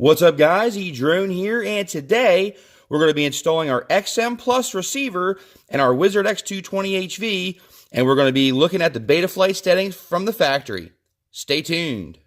What's up, guys? Edrone here, and today we're going to be installing our XM Plus receiver and our Wizard X220HV, and we're going to be looking at the Betaflight settings from the factory. Stay tuned.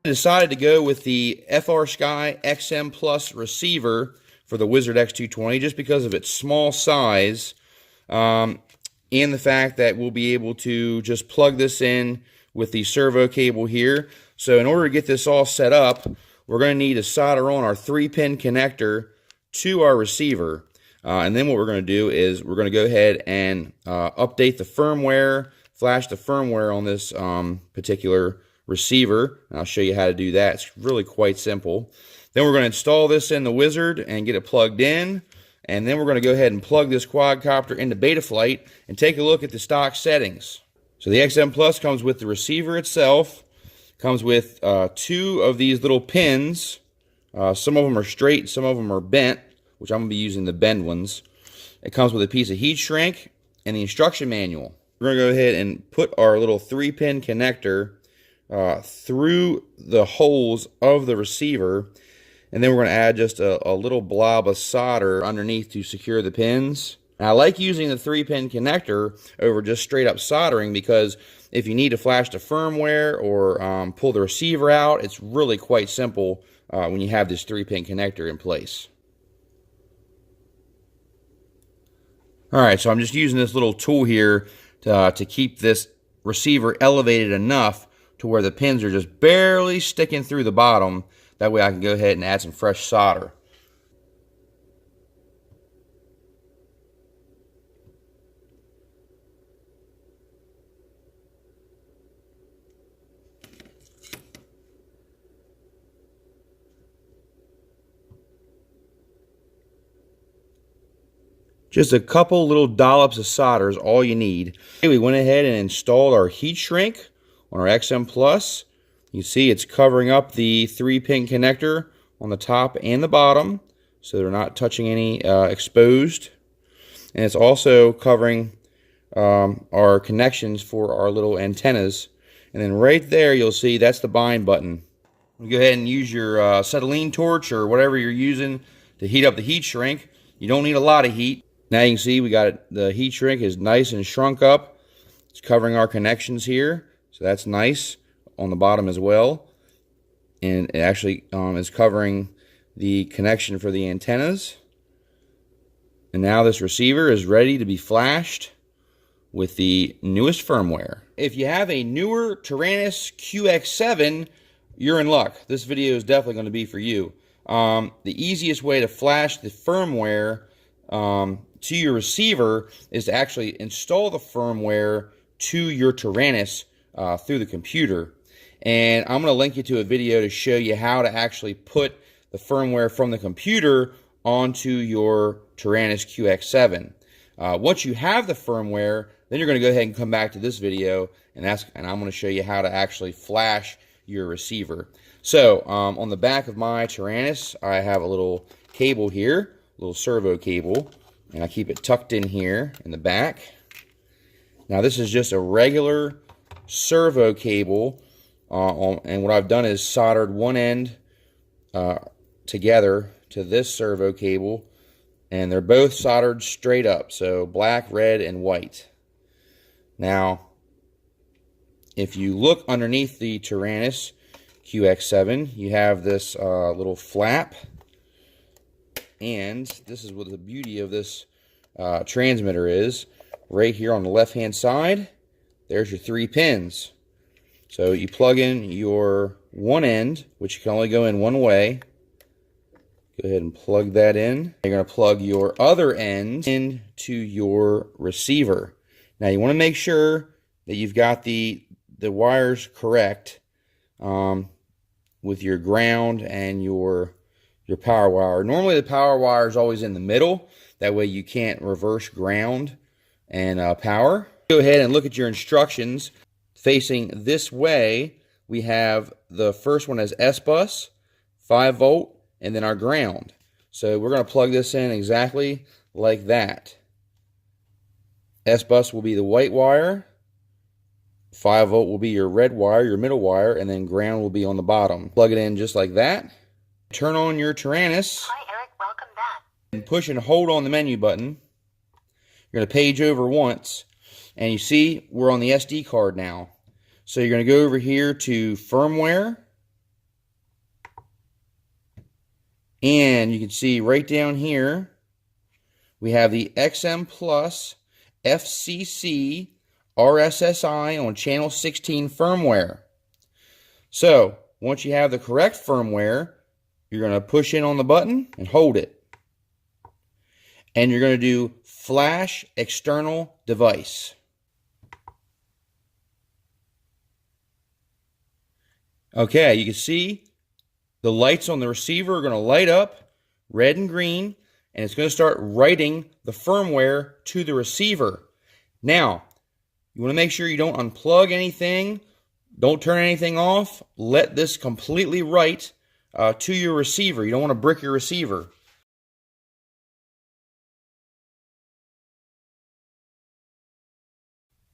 Decided to go with the FrSky XM Plus receiver for the Wizard X220 just because of its small size and the fact that we'll be able to just plug this in with the servo cable here. So in order to get this all set up, we're going to need to solder on our 3-pin connector to our receiver. And then what we're going to do is we're going to go ahead and update the firmware, flash the firmware on this particular receiver. I'll show you how to do that. It's really quite simple. Then we're going to install this in the Wizard and get it plugged in, and then we're going to go ahead and plug this quadcopter into Betaflight and take a look at the stock settings. So the XM Plus comes with the receiver itself, comes with 2 of these little pins. Some of them are straight, some of them are bent, which I'm going to be using the bend ones. It comes with a piece of heat shrink and the instruction manual. We're going to go ahead and put our little 3-pin connector through the holes of the receiver, and then we're going to add just a little blob of solder underneath to secure the pins. And I like using the 3-pin connector over just straight up soldering because if you need to flash the firmware or pull the receiver out, it's really quite simple when you have this 3-pin connector in place. Alright, so I'm just using this little tool here to keep this receiver elevated enough to where the pins are just barely sticking through the bottom. That way I can go ahead and add some fresh solder. Just a couple little dollops of solder is all you need. Okay, we went ahead and installed our heat shrink on our XM Plus. You see it's covering up the 3-pin connector on the top and the bottom, so they're not touching any exposed. And it's also covering our connections for our little antennas. And then right there you'll see that's the bind button. You go ahead and use your acetylene torch or whatever you're using to heat up the heat shrink. You don't need a lot of heat. Now you can see we got it, the heat shrink is nice and shrunk up. It's covering our connections here. So that's nice on the bottom as well. And it actually is covering the connection for the antennas. And now this receiver is ready to be flashed with the newest firmware. If you have a newer Taranis QX7, you're in luck. This video is definitely going to be for you. The easiest way to flash the firmware to your receiver is to actually install the firmware to your Taranis through the computer. And I'm going to link you to a video to show you how to actually put the firmware from the computer onto your Taranis QX7. Once you have the firmware, then you're going to go ahead and come back to this video, and I'm going to show you how to actually flash your receiver. So on the back of my Taranis, I have a little cable here, a little servo cable, and I keep it tucked in here in the back. Now this is just a regular servo cable, and what I've done is soldered one end together to this servo cable, and they're both soldered straight up, so black, red, and white. Now if you look underneath the Taranis QX7, you have this little flap, and this is what the beauty of this transmitter is. Right here on the left hand side, there's your 3 pins. So you plug in your one end, which can only go in one way. Go ahead and plug that in. You're going to plug your other end into your receiver. Now you want to make sure that you've got the wires correct with your ground and your power wire. Normally the power wire is always in the middle. That way you can't reverse ground and power. Go ahead and look at your instructions. Facing this way, we have the first one as S-bus, 5 volt, and then our ground. So we're going to plug this in exactly like that. S-bus will be the white wire, 5 volt will be your red wire, your middle wire, and then ground will be on the bottom. Plug it in just like that. Turn on your taranis. Hi Eric, welcome back. And push and hold on the menu button. You're going to page over once, and you see we're on the SD card now. So you're going to go over here to firmware, and you can see right down here we have the XM Plus FCC RSSI on channel 16 firmware. So once you have the correct firmware, you're going to push in on the button and hold it. And you're going to do flash external device. Okay, you can see the lights on the receiver are going to light up red and green, and it's going to start writing the firmware to the receiver. Now, you want to make sure you don't unplug anything, don't turn anything off. Let this completely write to your receiver. You don't want to brick your receiver.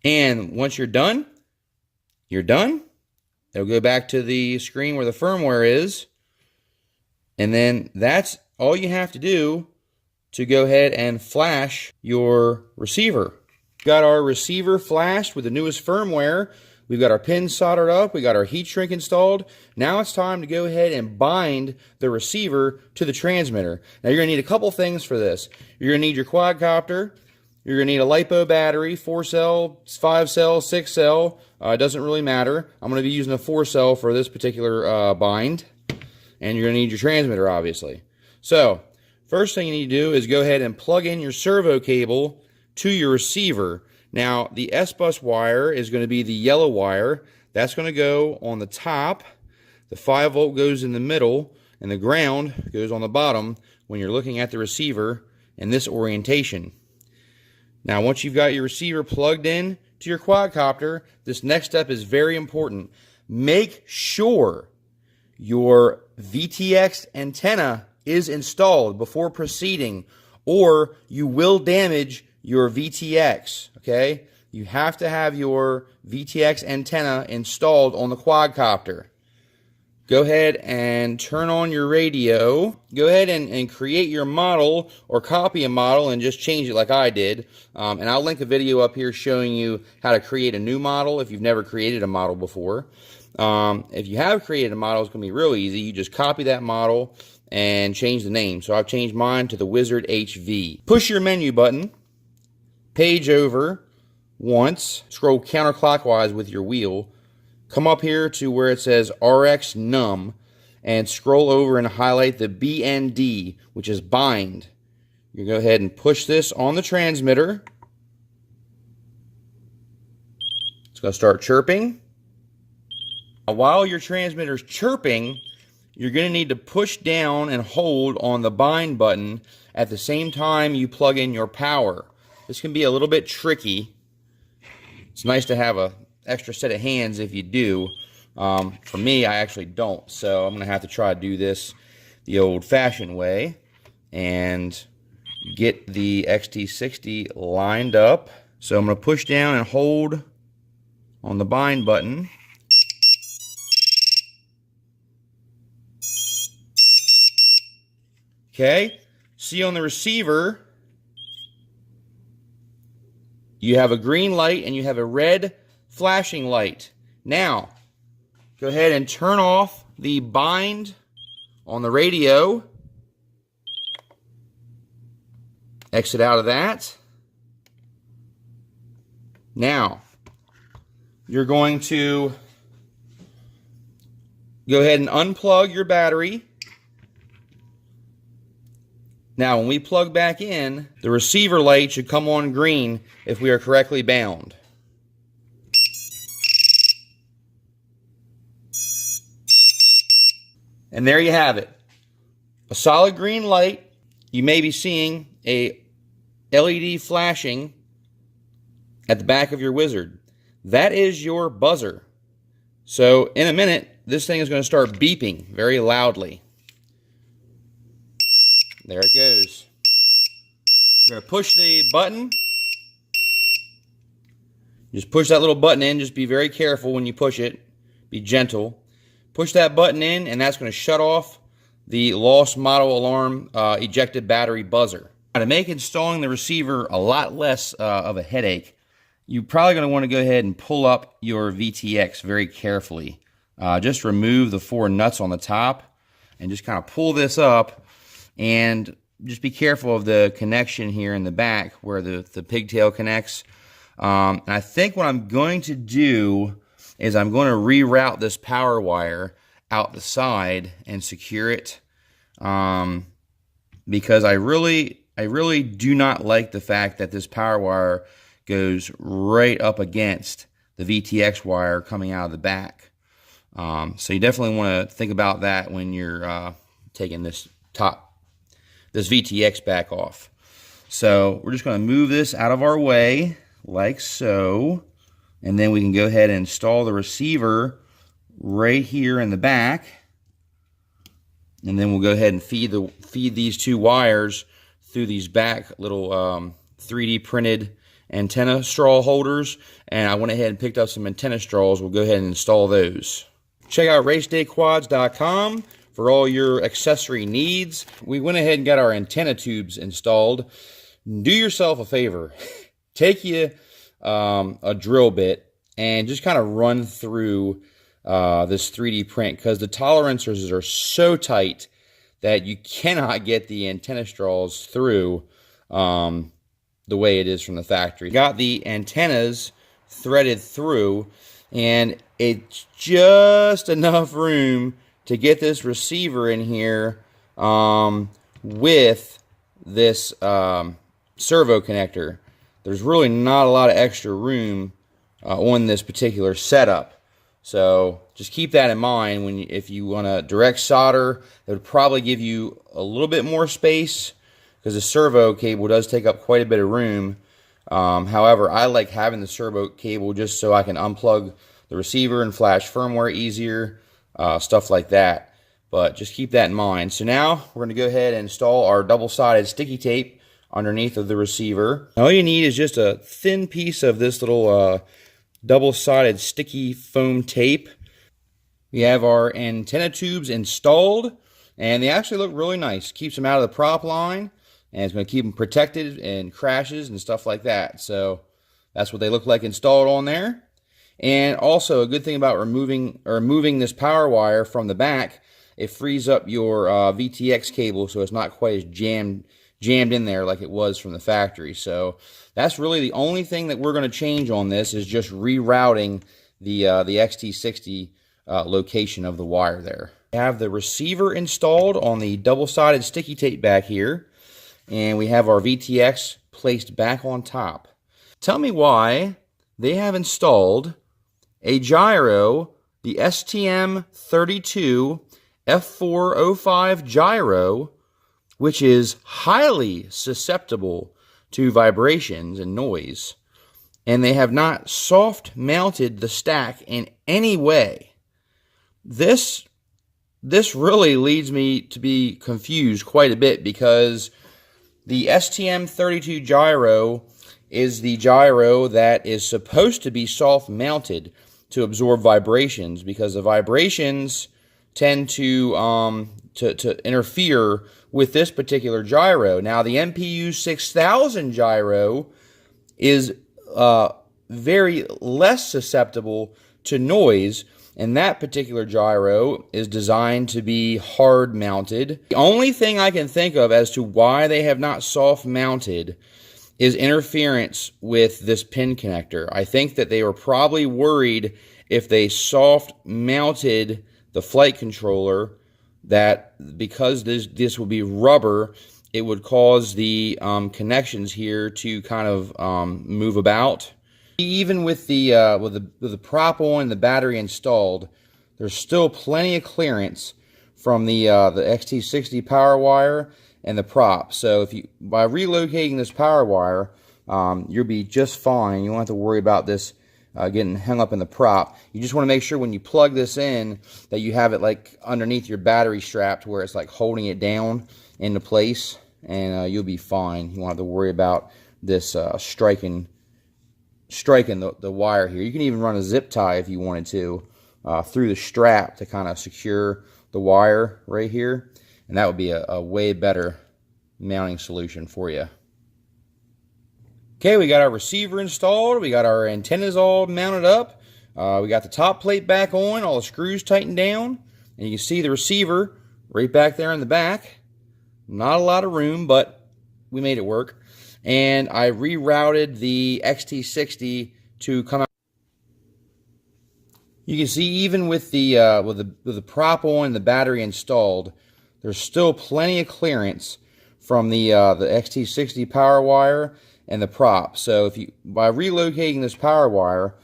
And once you're done, It'll go back to the screen where the firmware is. And then that's all you have to do to go ahead and flash your receiver. Got our receiver flashed with the newest firmware. We've got our pins soldered up. We got our heat shrink installed. Now it's time to go ahead and bind the receiver to the transmitter. Now you're going to need a couple things for this. You're going to need your quadcopter. You're going to need a LiPo battery, 4-cell, 5-cell, 6-cell. It doesn't really matter. I'm going to be using a 4-cell for this particular bind. And you're going to need your transmitter, obviously. So, first thing you need to do is go ahead and plug in your servo cable to your receiver. Now, the S-bus wire is going to be the yellow wire. That's going to go on the top. The 5 volt goes in the middle, and the ground goes on the bottom when you're looking at the receiver in this orientation. Now, once you've got your receiver plugged in to your quadcopter, this next step is very important. Make sure your VTX antenna is installed before proceeding, or you will damage your VTX, okay? You have to have your VTX antenna installed on the quadcopter. Go ahead and turn on your radio. Go ahead and create your model or copy a model and just change it like I did. And I'll link a video up here showing you how to create a new model if you've never created a model before. If you have created a model, it's going to be real easy. You just copy that model and change the name. So I've changed mine to the Wizard HV. Push your menu button, page over once, scroll counterclockwise with your wheel. Come up here to where it says RX num and scroll over and highlight the BND, which is bind. You go ahead and push this on the transmitter. It's going to start chirping. Now, while your transmitter's chirping, you're going to need to push down and hold on the bind button at the same time you plug in your power. This can be a little bit tricky. It's nice to have a extra set of hands if you do. For me, I actually don't, so I'm going to have to try to do this the old-fashioned way and get the XT60 lined up. So I'm going to push down and hold on the bind button. Okay, see on the receiver, you have a green light and you have a red flashing light. Now, go ahead and turn off the bind on the radio. Exit out of that. Now, you're going to go ahead and unplug your battery. Now, when we plug back in, the receiver light should come on green if we are correctly bound. And there you have it. A solid green light. You may be seeing a LED flashing at the back of your Wizard. That is your buzzer. So in a minute, this thing is going to start beeping very loudly. There it goes. You're going to push the button. Just push that little button in. Just be very careful when you push it. Be gentle. Push that button in, and that's going to shut off the lost model alarm ejected battery buzzer. Now, to make installing the receiver a lot less of a headache, you're probably going to want to go ahead and pull up your VTX very carefully. Just remove the 4 nuts on the top and just kind of pull this up, and just be careful of the connection here in the back where the pigtail connects. And I think what I'm going to do is I'm going to reroute this power wire out the side and secure it, because I really do not like the fact that this power wire goes right up against the VTX wire coming out of the back. So you definitely want to think about that when you're taking this VTX back off. So we're just going to move this out of our way like so, and then we can go ahead and install the receiver right here in the back, and then we'll go ahead and feed these 2 wires through these back little 3D printed antenna straw holders, and I went ahead and picked up some antenna straws. We'll go ahead and install those. Check out racedayquads.com for all your accessory needs. We went ahead and got our antenna tubes installed. Do yourself a favor. Take you a drill bit and just kind of run through this 3D print, because the tolerances are so tight that you cannot get the antenna straws through the way it is from the factory. Got the antennas threaded through, and it's just enough room to get this receiver in here with this servo connector. There's really not a lot of extra room on this particular setup. So just keep that in mind if you want to direct solder. It would probably give you a little bit more space, because the servo cable does take up quite a bit of room. However, I like having the servo cable just so I can unplug the receiver and flash firmware easier, stuff like that. But just keep that in mind. So now we're going to go ahead and install our double-sided sticky tape underneath of the receiver. All you need is just a thin piece of this little double-sided sticky foam tape. We have our antenna tubes installed, and they actually look really nice. Keeps them out of the prop line, and it's going to keep them protected and crashes and stuff like that. So that's what they look like installed on there. And also, a good thing about moving this power wire from the back, it frees up your VTX cable, so it's not quite as jammed in there like it was from the factory. So that's really the only thing that we're going to change on this, is just rerouting the XT60 location of the wire there. We have the receiver installed on the double-sided sticky tape back here, and we have our VTX placed back on top. Tell me why they have installed a gyro, the STM32 F405 gyro, which is highly susceptible to vibrations and noise, and they have not soft mounted the stack in any way. This really leads me to be confused quite a bit, because the STM32 gyro is the gyro that is supposed to be soft mounted to absorb vibrations, because the vibrations tend to interfere with this particular gyro. Now, the MPU 6000 gyro is very less susceptible to noise, and that particular gyro is designed to be hard mounted. The only thing I can think of as to why they have not soft mounted is interference with this pin connector. I think that they were probably worried if they soft mounted the flight controller, that because this would be rubber, it would cause the connections here to kind of move about. Even with the prop on and the battery installed, there's still plenty of clearance from the XT60 power wire and the prop. So by relocating this power wire, you'll be just fine. You won't have to worry about this getting hung up in the prop. You just want to make sure when you plug this in that you have it like underneath your battery strap to where it's like holding it down into place, and you'll be fine. You won't have to worry about this striking the wire here. You can even run a zip tie if you wanted to through the strap to kind of secure the wire right here, and that would be a way better mounting solution for you. Okay, we got our receiver installed, we got our antennas all mounted up, we got the top plate back on, all the screws tightened down, and you can see the receiver right back there in the back. Not a lot of room, but we made it work. And I rerouted the XT60 to come out. You can see even with the prop on and the battery installed, there's still plenty of clearance from the XT60 power wire and the prop. So by relocating this power wire,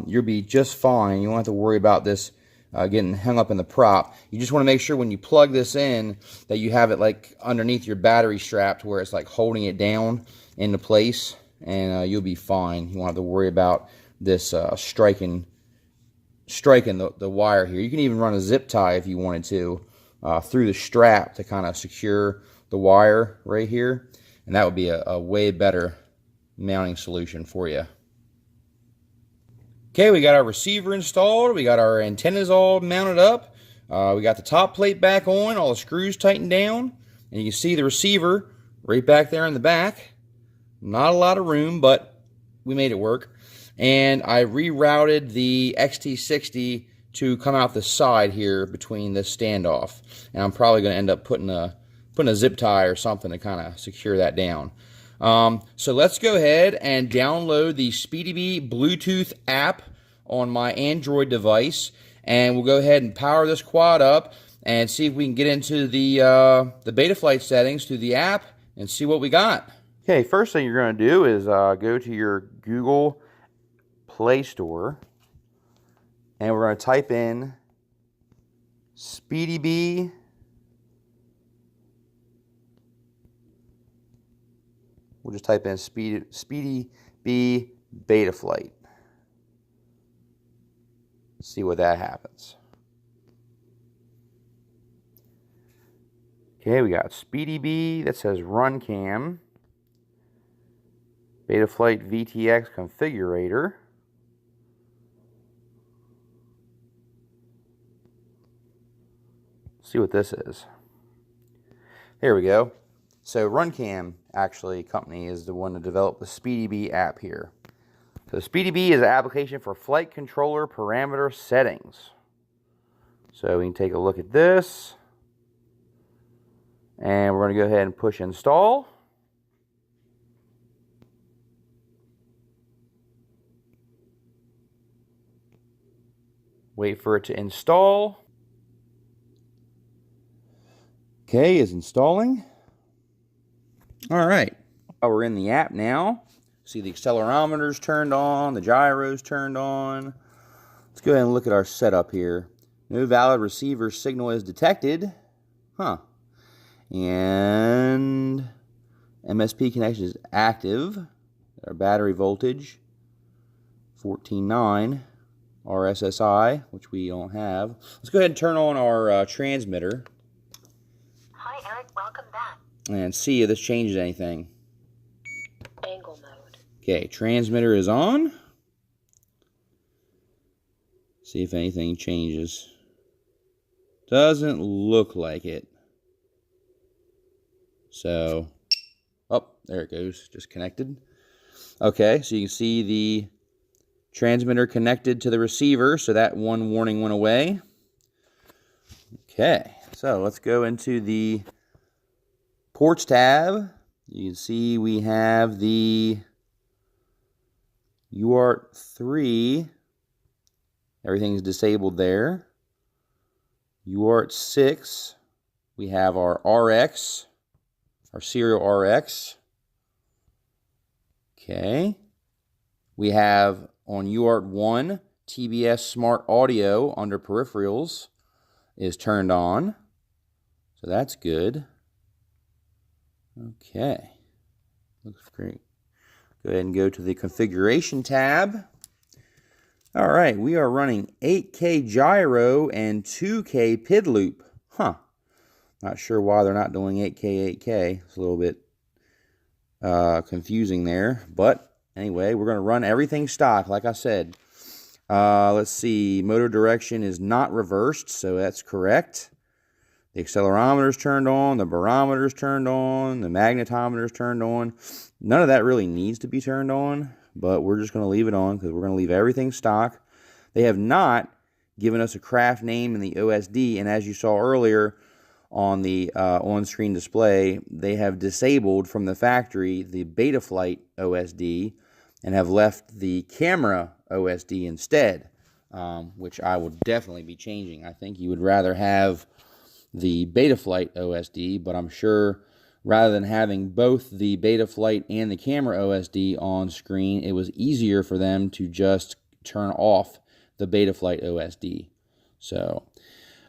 you'll be just fine. You won't have to worry about this getting hung up in the prop. You just want to make sure when you plug this in that you have it like underneath your battery strap to where it's like holding it down into place, and you'll be fine. You won't have to worry about this striking the wire here. You can even run a zip tie if you wanted to through the strap to kind of secure the wire right here, and that would be a way better mounting solution for you. Okay, we got our receiver installed, we got our antennas all mounted up, we got the top plate back on, all the screws tightened down, and you can see the receiver right back there in the back. Not a lot of room, but we made it work. And I rerouted the XT60 to come out the side here between this standoff, and I'm probably going to end up putting a zip tie or something to kind of secure that down. So let's go ahead and download the SpeedyBee Bluetooth app on my Android device, and we'll go ahead and power this quad up and see if we can get into the Betaflight settings through the app and see what we got. Okay, first thing you're going to do is go to your Google Play Store, and we're going to type in SpeedyBee We'll just type in SpeedyBee Betaflight. See what that happens. Okay, we got SpeedyBee that says Run Cam, Betaflight VTX Configurator. See what this is. There we go. So RunCam, actually, company is the one to develop the SpeedyBee app here. So SpeedyBee is an application for flight controller parameter settings. So we can take a look at this. And we're going to go ahead and push install. Wait for it to install. Okay, is installing. All right, we're in the app now. See the accelerometer's turned on, the gyro's turned on. Let's go ahead and look at our setup here. No valid receiver signal is detected. Huh. And MSP connection is active. Our battery voltage, 14.9. RSSI, which we don't have. Let's go ahead and turn on our transmitter. Hi, Eric. Welcome back. And see if this changes anything. Angle mode. Okay, transmitter is on. See if anything changes. Doesn't look like it. So, oh, there it goes. Just connected. Okay, so you can see the transmitter connected to the receiver, so that one warning went away. Okay, so let's go into the ports tab. You can see we have the UART3. Everything's disabled there. UART6. We have our RX, our serial RX. Okay. We have on UART1, TBS Smart Audio under peripherals is turned on. So that's good. Okay. Looks great. Go ahead and go to the configuration tab. All right, we are running 8K gyro and 2K PID loop. Huh. Not sure why they're not doing 8K, 8K. It's a little bit confusing there. But anyway, we're going to run everything stock, like I said. Let's see. Motor direction is not reversed, so that's correct. The accelerometer is turned on. The barometer is turned on. The magnetometer is turned on. None of that really needs to be turned on, but we're just going to leave it on because we're going to leave everything stock. They have not given us a craft name in the OSD, and as you saw earlier on the on-screen display, they have disabled from the factory the Betaflight OSD and have left the camera OSD instead, which I will definitely be changing. I think you would rather have the Betaflight OSD, but I'm sure rather than having both the Betaflight and the camera OSD on screen, it was easier for them to just turn off the Betaflight OSD. So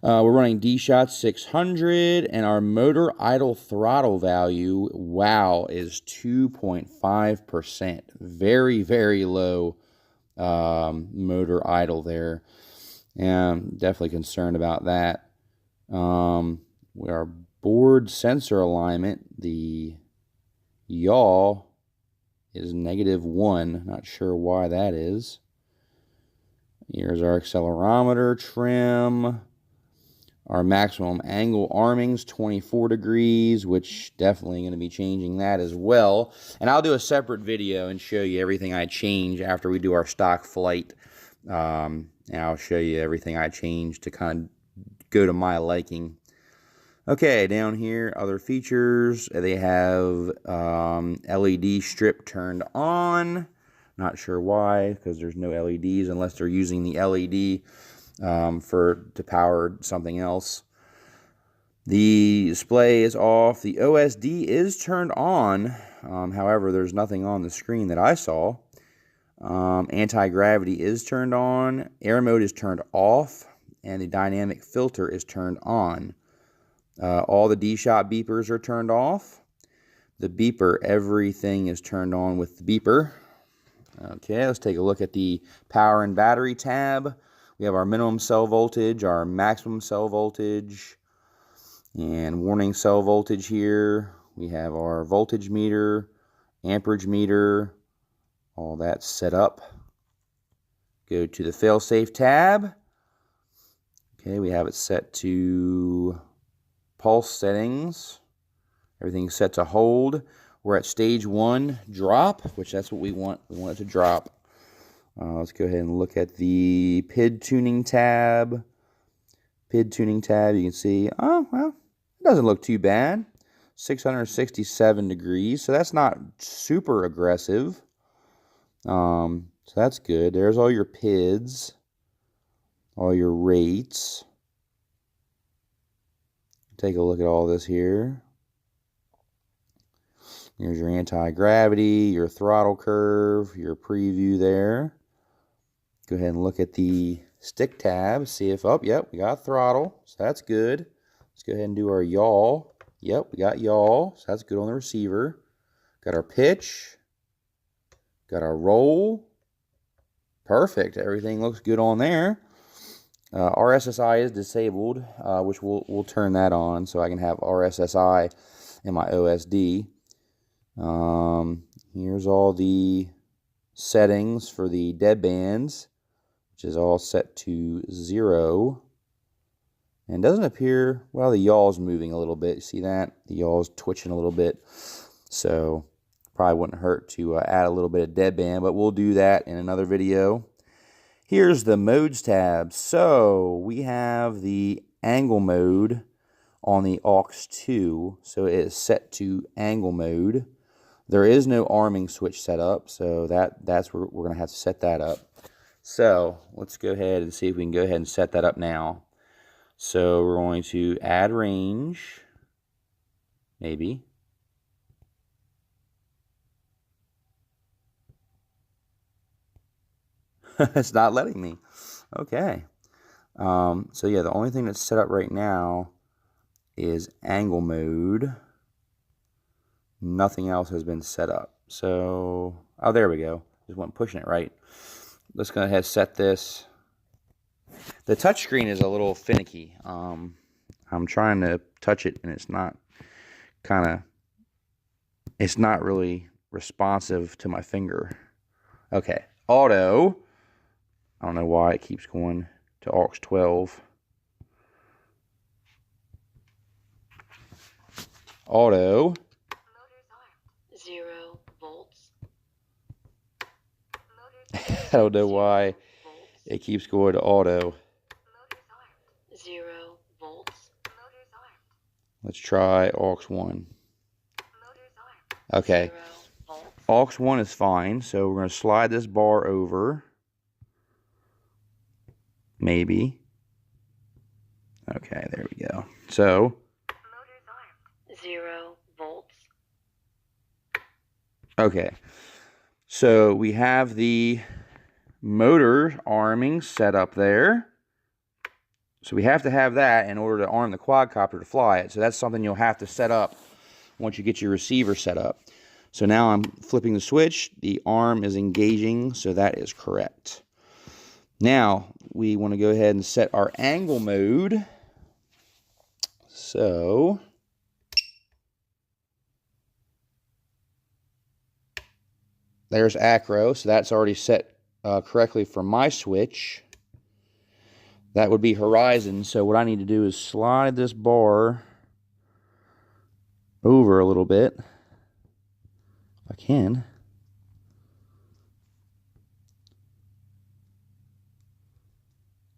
we're running D-Shot 600, and our motor idle throttle value, wow, is 2.5%. Very, very low motor idle there. And definitely concerned about that. Our board sensor alignment, the yaw is -1. Not sure why that is. Here's our accelerometer trim. Our maximum angle arming's 24 degrees, which definitely going to be changing that as well. And I'll do a separate video and show you everything I change after we do our stock flight. And I'll show you everything I change to kind of go to my liking. Okay, down here, other features. They have LED strip turned on. Not sure why, because there's no LEDs unless they're using the LED to power something else. The display is off. The OSD is turned on. However, there's nothing on the screen that I saw. Anti-gravity is turned on. Air mode is turned off. And the dynamic filter is turned on. All the D-Shot beepers are turned off. The beeper, everything is turned on with the beeper. Okay, let's take a look at the power and battery tab. We have our minimum cell voltage, our maximum cell voltage, and warning cell voltage here. We have our voltage meter, amperage meter, all that set up. Go to the fail-safe tab. Okay, we have it set to pulse settings. Everything's set to hold. We're at stage 1 drop, which that's what we want. We want it to drop. Let's go ahead and look at the PID tuning tab. PID tuning tab, you can see, oh, well, it doesn't look too bad. 667 degrees, so that's not super aggressive. So that's good. There's all your PIDs, all your rates. Take a look at all this here. Here's your anti-gravity, your throttle curve, your preview there. Go ahead and look at the stick tab, see if, oh, yep, we got throttle, so that's good. Let's go ahead and do our yaw. Yep, we got yaw, so that's good on the receiver. Got our pitch, got our roll. Perfect, everything looks good on there. RSSI is disabled, which we'll turn that on so I can have RSSI in my OSD. Here's all the settings for the dead bands, which is all set to 0. And doesn't appear, well, the yaw is moving a little bit. You see that? The yaw is twitching a little bit. So probably wouldn't hurt to add a little bit of deadband, but we'll do that in another video. Here's the modes tab. So we have the angle mode on the aux2. So it is set to angle mode. There is no arming switch set up, so that's where we're going to have to set that up. So let's go ahead and see if we can go ahead and set that up now. So we're going to add range, maybe. It's not letting me. Okay. So yeah, the only thing that's set up right now is angle mode. Nothing else has been set up. So, oh, there we go. Just went pushing it right. let's go ahead and set this. The touchscreen is a little finicky. I'm trying to touch it and it's not really responsive to my finger. Okay, auto. I don't know why it keeps going to aux 12. Auto. 0 volts. I don't know why it keeps going to auto. 0 volts. Let's try aux 1. Okay. Aux 1 is fine, so we're going to slide this bar over. Maybe. Okay, there we go. So 0 volts. okay. So we have the motor arming set up there. So we have to have that in order to arm the quadcopter to fly it. So that's something you'll have to set up once you get your receiver set up. So now I'm flipping the switch. The arm is engaging, so that is correct. Now we want to go ahead and set our angle mode. So there's acro, so that's already set correctly for my switch. That would be horizon, so what I need to do is slide this bar over a little bit, if I can.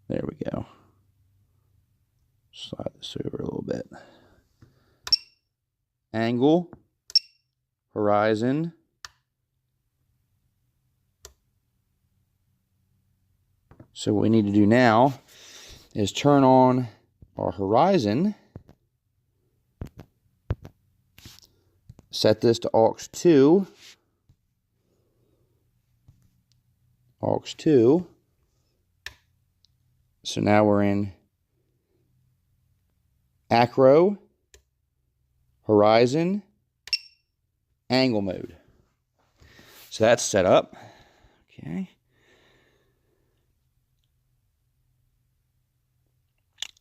There we go. Slide this over a little bit. Angle, horizon. So what we need to do now is turn on our horizon. Set this to aux 2. Aux 2. So now we're in acro, horizon, angle mode. So that's set up. Okay.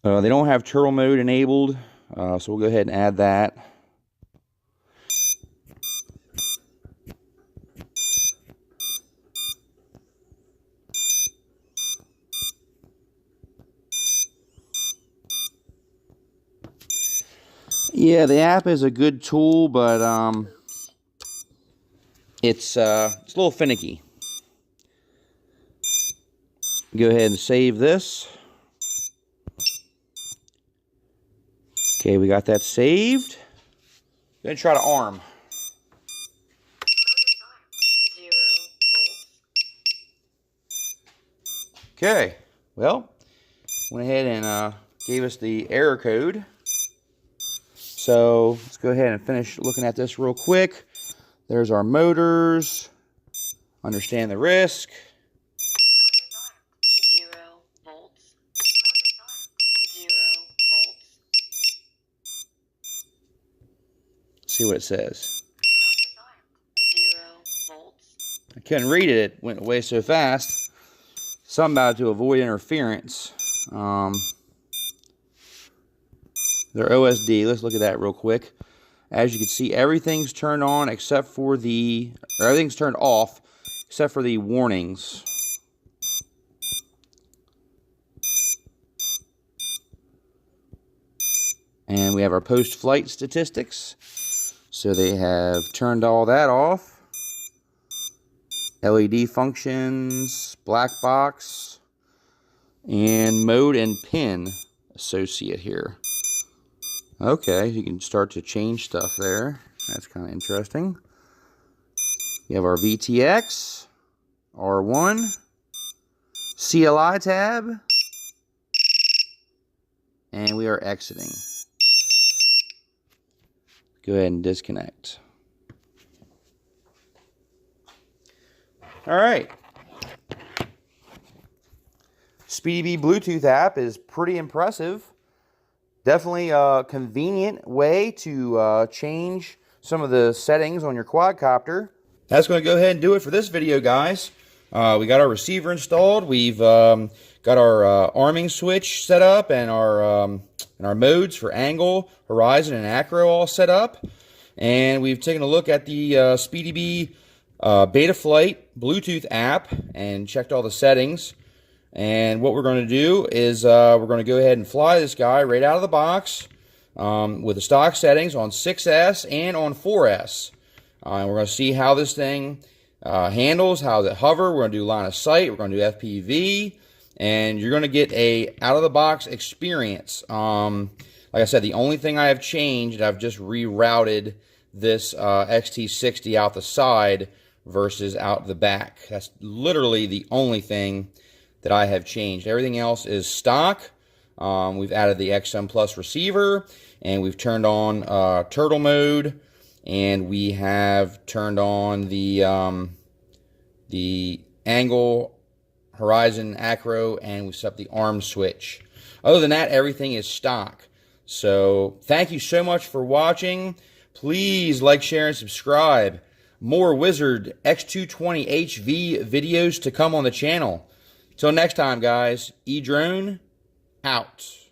They don't have turtle mode enabled, so we'll go ahead and add that. Yeah, the app is a good tool, but it's a little finicky. Go ahead and save this. Okay, we got that saved. Gonna try to arm. 0 volts. Okay, well, went ahead and gave us the error code. So let's go ahead and finish looking at this real quick. There's our motors. Understand the risk. 0 volts. 0 volts. See what it says. 0 volts. I couldn't read it. It went away so fast. Something about to avoid interference. Their OSD. Let's look at that real quick. As you can see, everything's turned on except for everything's turned off except for the warnings. And we have our post-flight statistics. So they have turned all that off. LED functions, black box, and mode and pin associate here. Okay, you can start to change stuff there. That's kind of interesting. We have our VTX, R1, CLI tab, and we are exiting. Go ahead and disconnect. All right. SpeedyBee Bluetooth app is pretty impressive. Definitely a convenient way to change some of the settings on your quadcopter. That's going to go ahead and do it for this video, guys. We got our receiver installed. We've got our arming switch set up, and our modes for angle, horizon, and acro all set up. And we've taken a look at the SpeedyBee Betaflight Bluetooth app and checked all the settings. And what we're going to do is we're going to go ahead and fly this guy right out of the box with the stock settings on 6S and on 4S. And we're going to see how this thing handles, how does it hover. We're going to do line of sight. We're going to do FPV. And you're going to get a out-of-the-box experience. Like I said, the only thing I have changed, I've just rerouted this XT60 out the side versus out the back. That's literally the only thing that I have changed. Everything else is stock. We've added the XM Plus receiver, and we've turned on turtle mode, and we have turned on the angle, horizon, acro, and we set up the arm switch. Other than that, everything is stock. So thank you so much for watching. Please like, share, and subscribe. More Wizard X220HV videos to come on the channel. Till next time, guys, edrone out.